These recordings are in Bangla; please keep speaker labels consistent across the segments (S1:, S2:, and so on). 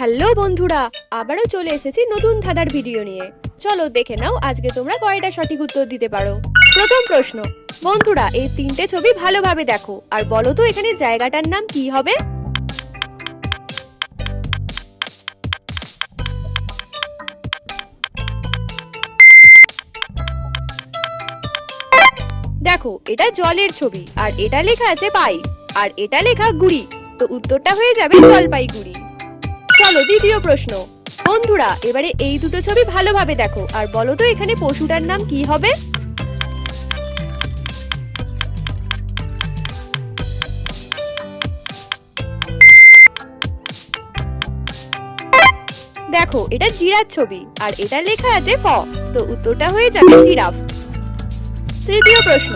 S1: হ্যালো বন্ধুরা, আবারও চলে এসেছি নতুন ধাঁধার ভিডিও নিয়ে। চলো দেখে নাও আজকে তোমরা কয়টা সঠিক উত্তর দিতে পারো। প্রথম প্রশ্ন, বন্ধুরা এই তিনটে ছবি ভালোভাবে দেখো আর বলো তো এখানে জায়গাটার নাম কি হবে। দেখো এটা জলের ছবি, আর এটা লেখা আছে পাইপ, আর এটা লেখা গুড়ি, তো উত্তরটা হয়ে যাবে জলপাইগুড়ি। চলো দ্বিতীয় প্রশ্ন, বন্ধুরা এবারে এই দুটো ছবি ভালোভাবে দেখো আর বলো তো এখানে পশুটার নাম কি হবে। দেখো এটা জিরাফ ছবি, আর এটা লেখা আছে ফ, তো উত্তরটা হয়ে যাবে জিরাফ। তৃতীয় প্রশ্ন,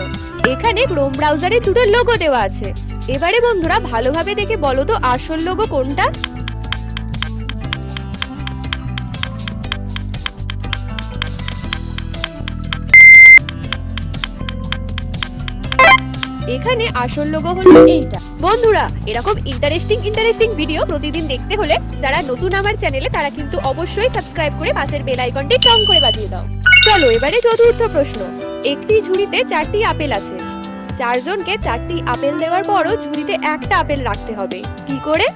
S1: এখানে ক্রোম ব্রাউজারে দুটো লোগো দেওয়া আছে, এবারে বন্ধুরা ভালোভাবে দেখে বলো তো আসল লোগো কোনটা। এখানে আসল লোগো হলো এইটা। বন্ধুরা এরকম ইন্টারেস্টিং ভিডিও প্রতিদিন দেখতে হলে যারা নতুন আমার চ্যানেলে তারা কিন্তু অবশ্যই সাবস্ক্রাইব করে পাশের বেল আইকনটি টং করে বাজিয়ে দাও। চলো এবারে চতুর্থ প্রশ্ন, একটি ঝুড়িতে 4টি আপেল আছে, 4 জনকে 4টি আপেল দেওয়ার পরও ঝুড়িতে একটা আপেল রাখতে হবে, কি করে?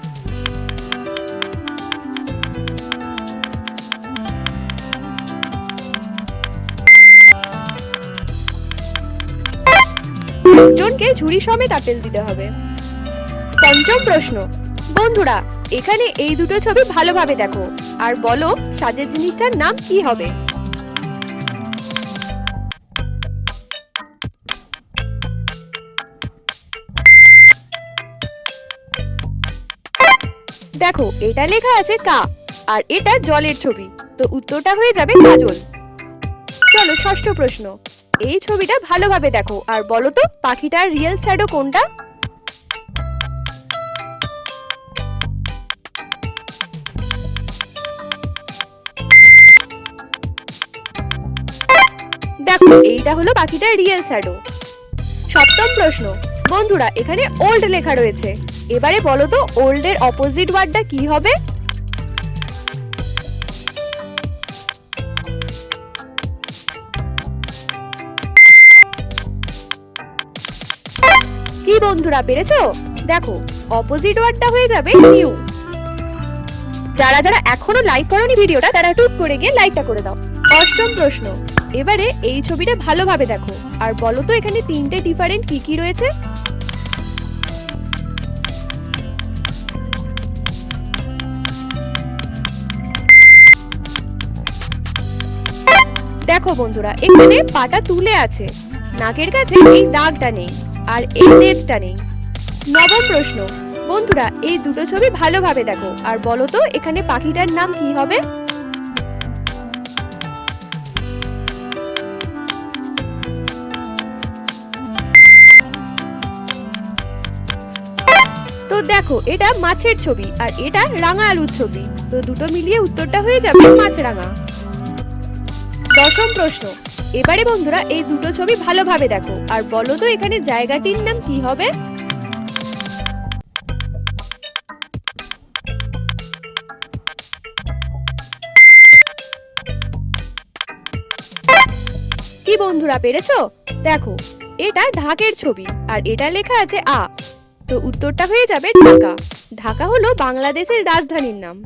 S1: জনকে ঝুড়ি সমেত আপেল দিতে হবে। পঞ্চম প্রশ্ন, বন্ধুরা এখানে এই দুটো ছবি ভালোভাবে দেখো আর বলো সাজের জিনিসটার নাম কি হবে। দেখো এটা লেখা আছে কা, আর এটা জলের ছবি, তো উত্তরটা হয়ে যাবে কাজল। চলো ষষ্ঠ প্রশ্ন, এই ছবিটা ভালোভাবে দেখো আর বলো তো পাখিটার রিয়েল শ্যাডো কোনটা। দেখো এইটা হলো পাখিটার রিয়েল শ্যাডো। সপ্তম প্রশ্ন, বন্ধুরা এখানে ওল্ড লেখা রয়েছে, এবারে বলো তো ওল্ড এর অপোজিট ওয়ার্ডটা কি হবে। কি বন্ধুরা পেরেছো? দেখো অপোজিট ওয়ার্ডটা হয়ে যাবে নিউ। যারা যারা এখনো লাইক করোনি ভিডিওটা তারা টুক করে গিয়ে লাইকটা করে দাও। অষ্টম প্রশ্ন, এবারে এই ছবিটা ভালোভাবে দেখো আর বলো তো এখানে তিনটে ডিফারেন্ট কি কি রয়েছে। দেখো বন্ধুরা এখানে পাটা তুলে আছে, নাকের কাছে এই দাগটা নেই, আর এই লেজটা নেই। নবম প্রশ্ন, বন্ধুরা এই দুটো ছবি ভালোভাবে দেখো আর বলো তো এখানে পাখিটার নাম কি হবে। তো দেখো এটা মাছের ছবি আর এটা রাঙা আলুর ছবি, তো দুটো মিলিয়ে উত্তরটা হয়ে যাবে মাছরাঙা। দশম প্রশ্ন, এবারে বন্ধুরা এই দুটো ছবি ভালোভাবে দেখো আর বলো তো এখানে জায়গাটির নাম কি হবে। কি বন্ধুরা পেরেছো? দেখো এটা ঢাকের ছবি আর এটা লেখা আছে আ, তো উত্তরটা হয়ে যাবে ঢাকা। ঢাকা হলো বাংলাদেশের রাজধানীর নাম।